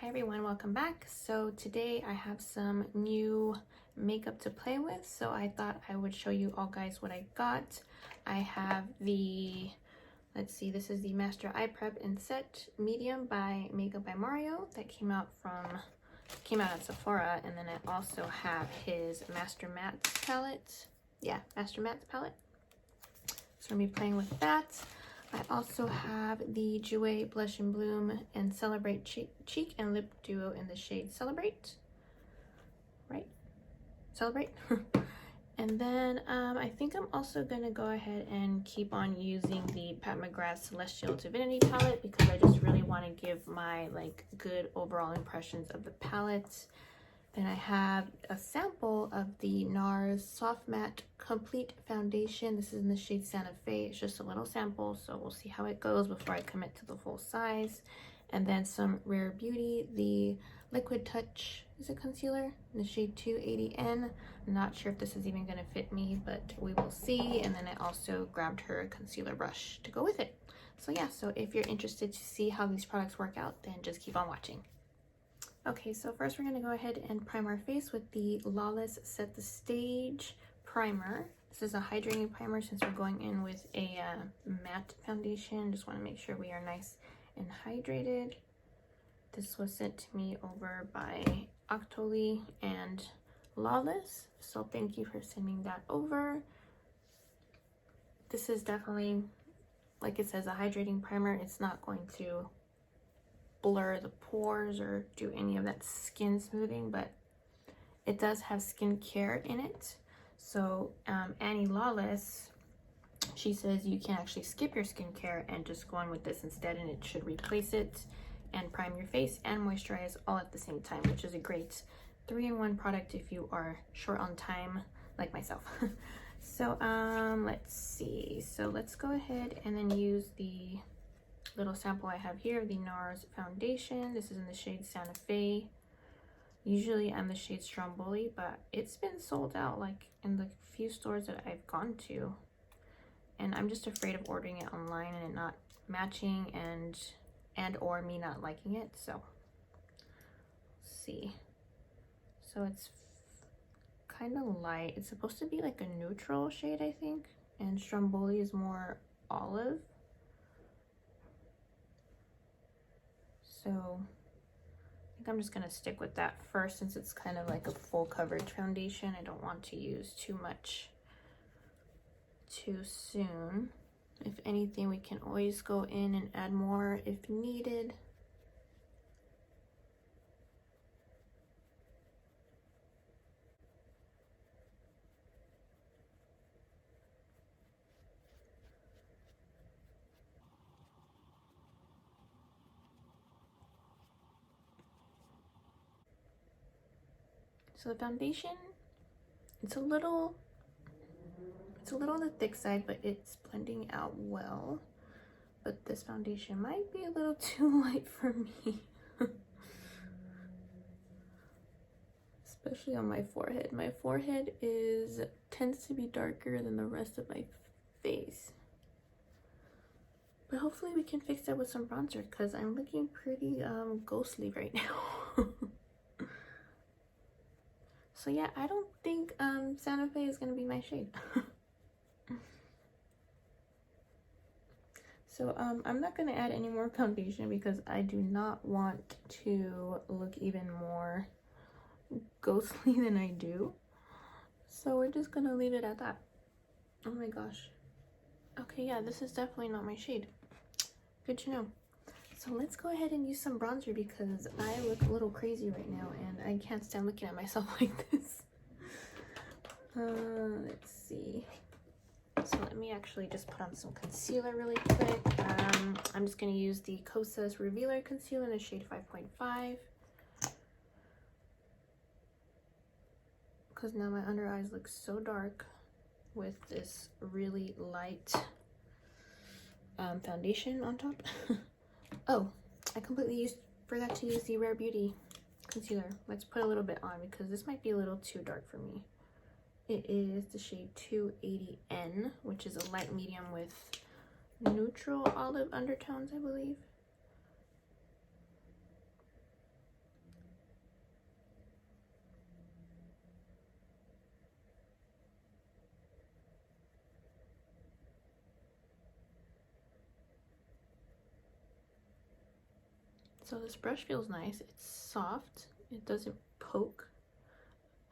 Hi everyone, welcome back. So today I have some new makeup to play with, so I thought I would show you all guys what I got. I have the, let's see, this is the Master Eye Prep and Set Medium by Makeuo by Makeuo that came out at Sephora, and then I also have his Master Matte palette. Yeah, Master Matte palette. So I'm gonna be playing with that. I also have the Jouer Blush and Bloom and Celebrate Cheek and Lip Duo in the shade Celebrate. Right? Celebrate. And then I think I'm also going to go ahead and keep on using the Pat McGrath Celestial Divinity palette because I just really want to give my good overall impressions of the palette. Then I have a sample of the Nars Soft Matte Complete Foundation. This is in the shade Santa Fe. It's just a little sample, so we'll see how it goes before I commit to the full size. And then some Rare Beauty, the Liquid Touch, is it concealer? In the shade 280N. I'm not sure if this is even gonna fit me, but we will see. And then I also grabbed her concealer brush to go with it. So yeah, so if you're interested to see how these products work out, then just keep on watching. Okay, so first we're going to go ahead and prime our face with the Lawless Set the Stage primer. This is a hydrating primer since we're going in with a matte foundation. Just want to make sure we are nice and hydrated. This was sent to me over by Octoly and Lawless, so thank you for sending that over. This is definitely, like it says, a hydrating primer. It's not going to blur the pores or do any of that skin smoothing, but it does have skincare in it. So Annie Lawless, she says you can actually skip your skincare and just go on with this instead, and it should replace it and prime your face and moisturize all at the same time, which is a great 3-in-1 product if you are short on time like myself. So let's see, so let's go ahead and then use the little sample I have here of the Nars foundation. This is in the shade Santa Fe. Usually I'm the shade Stromboli, but it's been sold out in the few stores that I've gone to, and I'm just afraid of ordering it online and it not matching and or me not liking it. So let's see, so it's kind of light. It's supposed to be like a neutral shade, I think, and Stromboli is more olive. So I think I'm just going to stick with that first since it's kind of like a full coverage foundation. I don't want to use too much too soon. If anything, we can always go in and add more if needed. So the foundation, it's a little on the thick side, but it's blending out well. But this foundation might be a little too light for me. Especially on my forehead. My forehead tends to be darker than the rest of my face. But hopefully we can fix that with some bronzer because I'm looking pretty ghostly right now. So yeah, I don't think Santa Fe is going to be my shade. So I'm not going to add any more foundation because I do not want to look even more ghostly than I do. So we're just going to leave it at that. Oh my gosh. Okay, yeah, this is definitely not my shade. Good to know. So let's go ahead and use some bronzer because I look a little crazy right now and I can't stand looking at myself like this. Let's see. So let me actually just put on some concealer really quick. I'm just going to use the Kosas Revealer Concealer in the shade 5.5. Because now my under eyes look so dark with this really light foundation on top. Oh, I completely forgot to use the Rare Beauty concealer. Let's put a little bit on because this might be a little too dark for me. It is the shade 280N, which is a light medium with neutral olive undertones, I believe. So this brush feels nice. It's soft. It doesn't poke.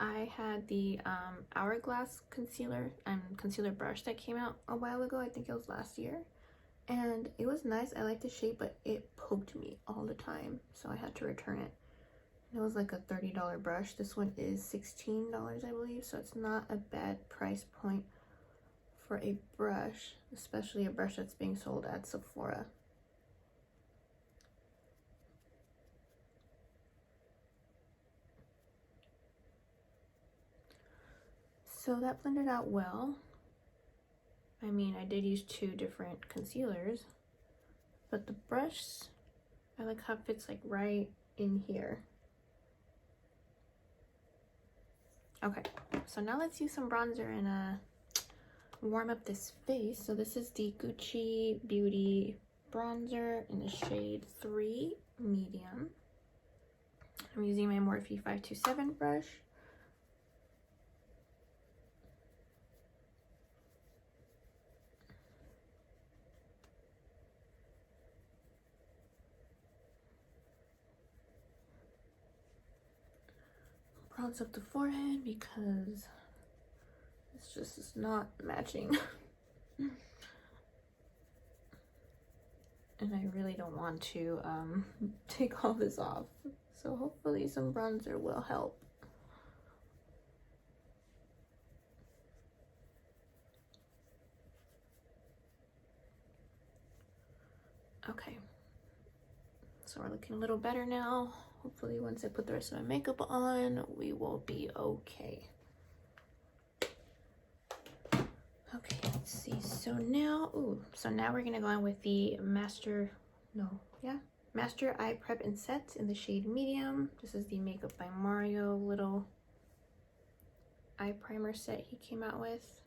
I had the Hourglass concealer brush that came out a while ago. I think it was last year. And it was nice. I liked the shape, but it poked me all the time. So I had to return it. It was like a $30 brush. This one is $16, I believe. So it's not a bad price point for a brush, especially a brush that's being sold at Sephora. So that blended out well. I mean, I did use 2 different concealers, but the brush, I like how it fits like right in here. Okay, so now let's use some bronzer and warm up this face. So this is the Gucci Beauty bronzer in the shade 3 medium. I'm using my Morphe 527 brush. Bronze up the forehead because it's just is not matching. And I really don't want to take all this off. So hopefully some bronzer will help. Okay. So we're looking a little better now. Hopefully once I put the rest of my makeup on, we will be okay. Okay, let's see. So now we're gonna go in with the Master Eye Prep and Set in the shade medium. This is the Makeup by Mario little eye primer set he came out with.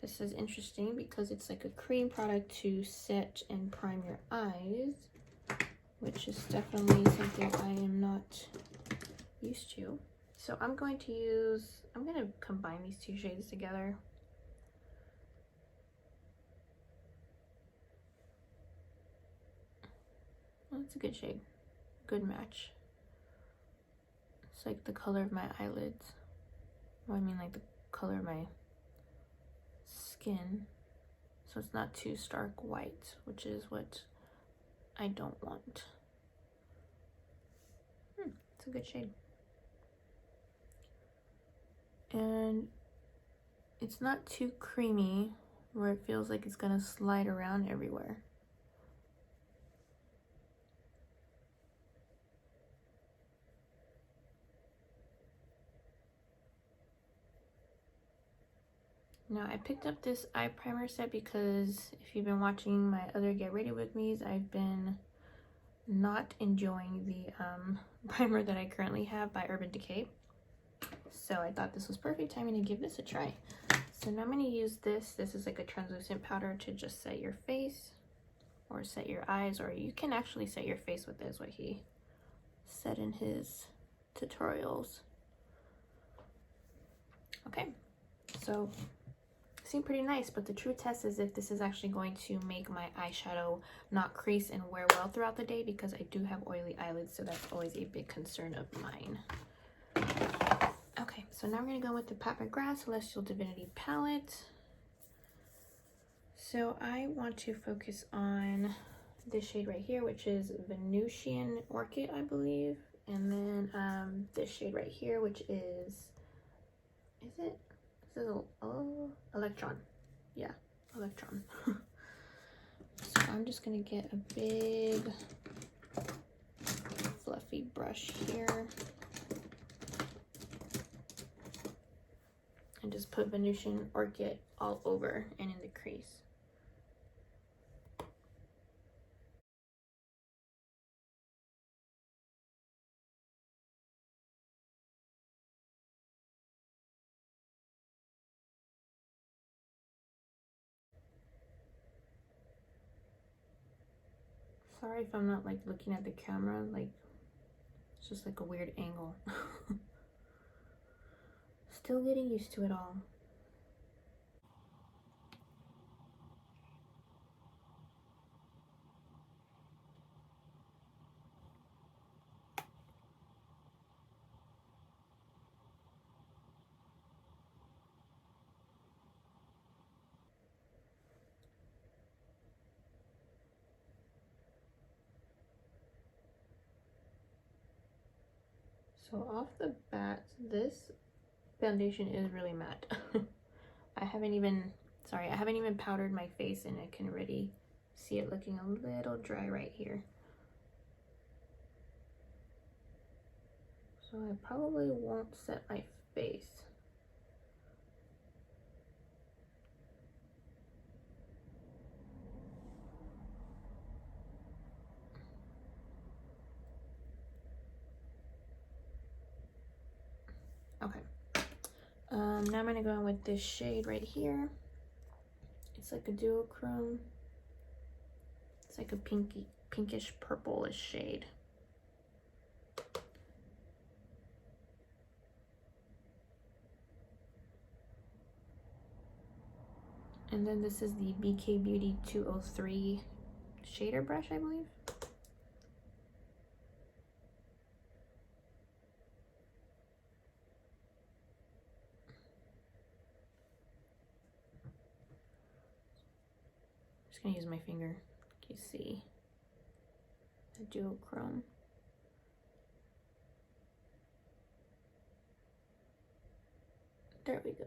This is interesting because it's like a cream product to set and prime your eyes, which is definitely something I am not used to. So I'm gonna combine these 2 shades together. Oh, it's a good shade, good match. It's like the color of my eyelids. Well, I mean like the color of my skin. So it's not too stark white, which is what I don't want. It's a good shade. And it's not too creamy where it feels like it's gonna slide around everywhere. Now I picked up this eye primer set because if you've been watching my other Get Ready With Me's, I've been not enjoying the primer that I currently have by Urban Decay. So I thought this was perfect timing to give this a try. So now I'm going to use this. This is like a translucent powder to just set your face or set your eyes, or you can actually set your face with this, what he said in his tutorials. Okay, so seem pretty nice, but the true test is if this is actually going to make my eyeshadow not crease and wear well throughout the day, because I do have oily eyelids, so that's always a big concern of mine. Okay, so now we're going to go with the Pat McGrath Celestial Divinity palette. So I want to focus on this shade right here, which is Venusian Orchid, I believe. And then this shade right here, which is it? This is Electron. Yeah, Electron. So I'm just gonna get a big fluffy brush here and just put Venusian Orchid all over and in the crease. Sorry if I'm not like looking at the camera, like it's just like a weird angle. Still getting used to it all. So off the bat, this foundation is really matte. I haven't even powdered my face and I can already see it looking a little dry right here. So I probably won't set my face. Okay. Now I'm gonna go in with this shade right here. It's like a duochrome. It's like a pinkish purplish shade. And then this is the BK Beauty 203 shader brush, I believe. Just gonna use my finger. You see the duochrome. There we go.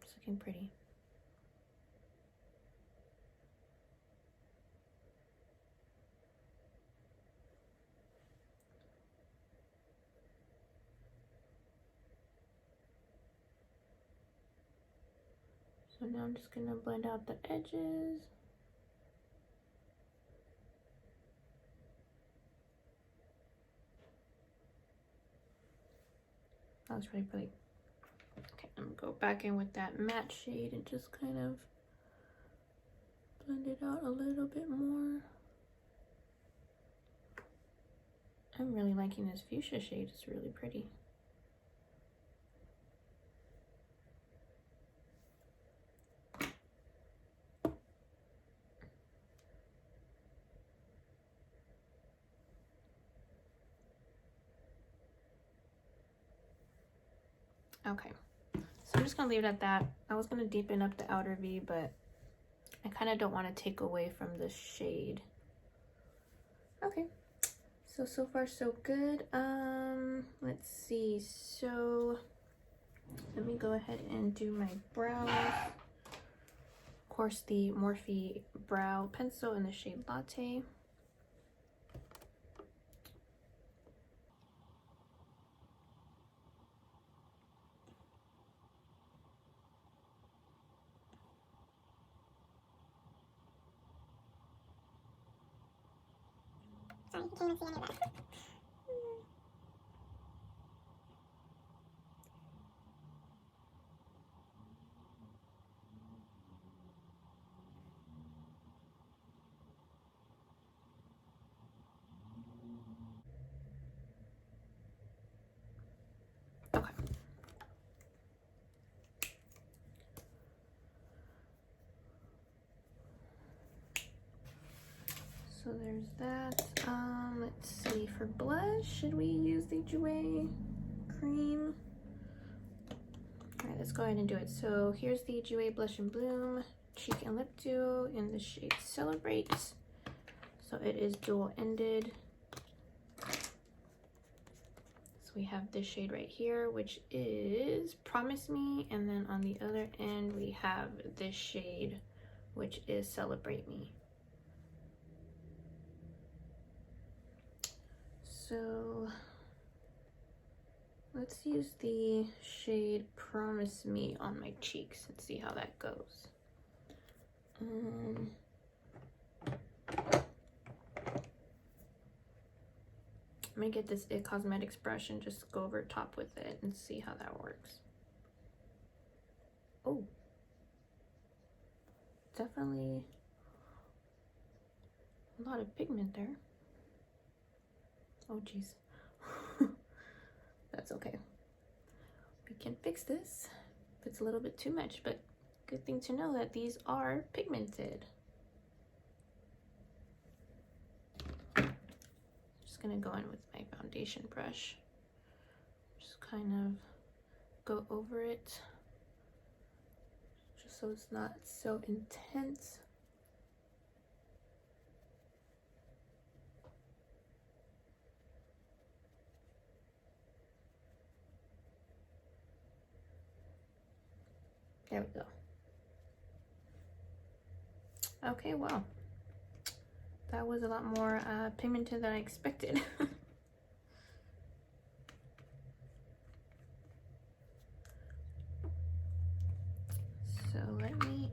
It's looking pretty. So now I'm just gonna blend out the edges. That was really pretty. Okay, I'm gonna go back in with that matte shade and just kind of blend it out a little bit more. I'm really liking this fuchsia shade. It's really pretty. Okay, so I'm just gonna leave it at that. I was gonna deepen up the outer V, but I kind of don't want to take away from the shade. Okay, so far so good. Let's see. So let me go ahead and do my brows. Of course, the Morphe brow pencil in the shade Latte. Sorry, you can't even see any of that. Okay. So there's that. Let's see, for blush, should we use the Jouer cream? All right, let's go ahead and do it. So here's the Jouer Blush and Bloom Cheek and Lip Duo in the shade Celebrate. So it is dual-ended. So we have this shade right here, which is Promise Me, and then on the other end we have this shade, which is Celebrate Me. So let's use the shade Promise Me on my cheeks and see how that goes. I'm gonna get this It Cosmetics brush and just go over top with it and see how that works. Oh, definitely a lot of pigment there. Oh geez. That's okay. We can fix this if it's a little bit too much, but Good thing to know that these are pigmented. Just gonna go in with my foundation brush. Just kind of go over it, just so it's not so intense. There we go. Okay, well, that was a lot more pigmented than I expected. So let me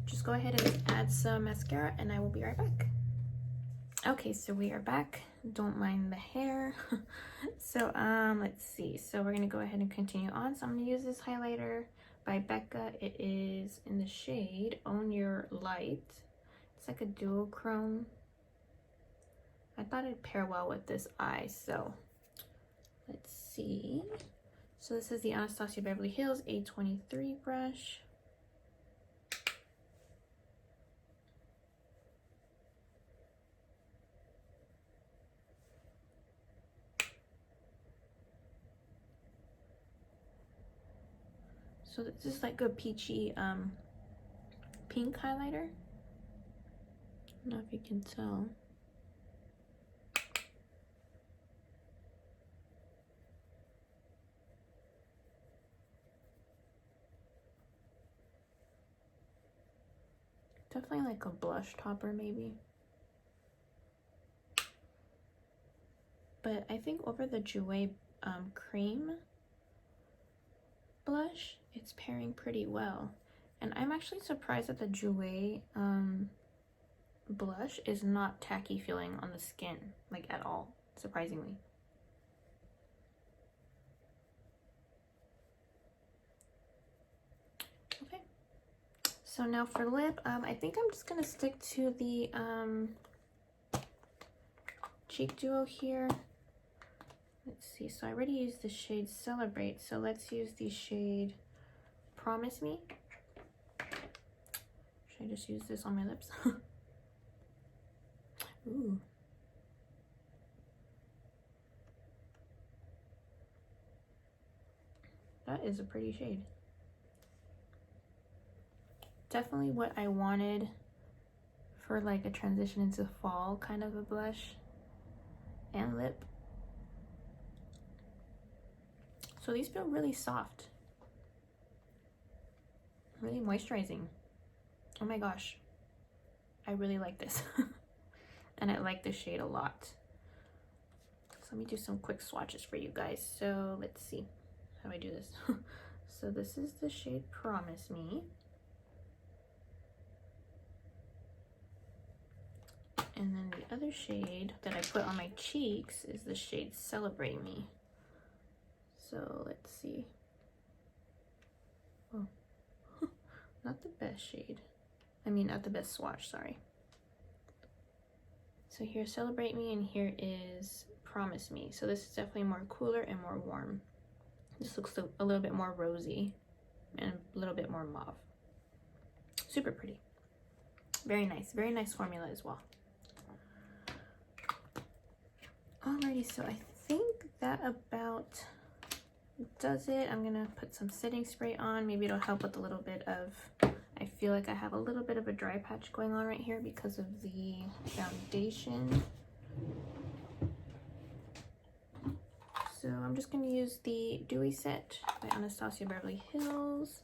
just go ahead and add some mascara and I will be right back. Okay, so we are back. Don't mind the hair. So let's see. So we're gonna go ahead and continue on. So I'm gonna use this highlighter by Becca. It is in the shade Own Your Light. It's like a duochrome. I thought it'd pair well with this eye, so let's see. So this is the Anastasia Beverly Hills A23 brush. So this is like a peachy pink highlighter. I don't know if you can tell. Definitely like a blush topper maybe. But I think over the Jouer cream blush, it's pairing pretty well. And I'm actually surprised that the Jouer blush is not tacky feeling on the skin, like at all, surprisingly. Okay, so now for lip, I think I'm just gonna stick to the cheek duo here. Let's see, so I already used the shade Celebrate, so let's use the shade Promise Me. Should I just use this on my lips? Ooh. That is a pretty shade. Definitely what I wanted for like a transition into fall kind of a blush and lip. So these feel really soft, really moisturizing. Oh my gosh, I really like this. And I like the shade a lot. So let me do some quick swatches for you guys. So let's see how I do this. So this is the shade Promise Me. And then the other shade that I put on my cheeks is the shade Celebrate Me. So let's see. Oh, not the best shade. I mean, not the best swatch, sorry. So here's Celebrate Me and here is Promise Me. So this is definitely more cooler and more warm. This looks a little bit more rosy and a little bit more mauve. Super pretty. Very nice formula as well. Alrighty, so I think that about does it. I'm gonna put some setting spray on. Maybe it'll help with a little bit of, I feel like I have a little bit of a dry patch going on right here because of the foundation. So I'm just gonna use the Dewy Set by Anastasia Beverly Hills.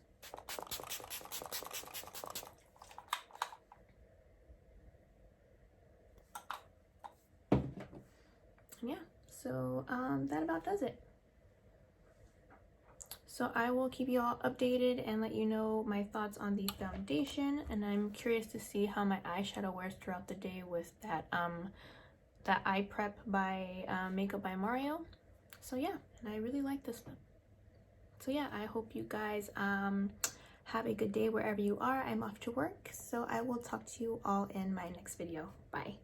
Yeah, so that about does it. So I will keep you all updated and let you know my thoughts on the foundation, and I'm curious to see how my eyeshadow wears throughout the day with that that eye prep by Makeup by Makeuo. So yeah, and I really like this one. So yeah, I hope you guys have a good day wherever you are. I'm off to work, so I will talk to you all in my next video. Bye.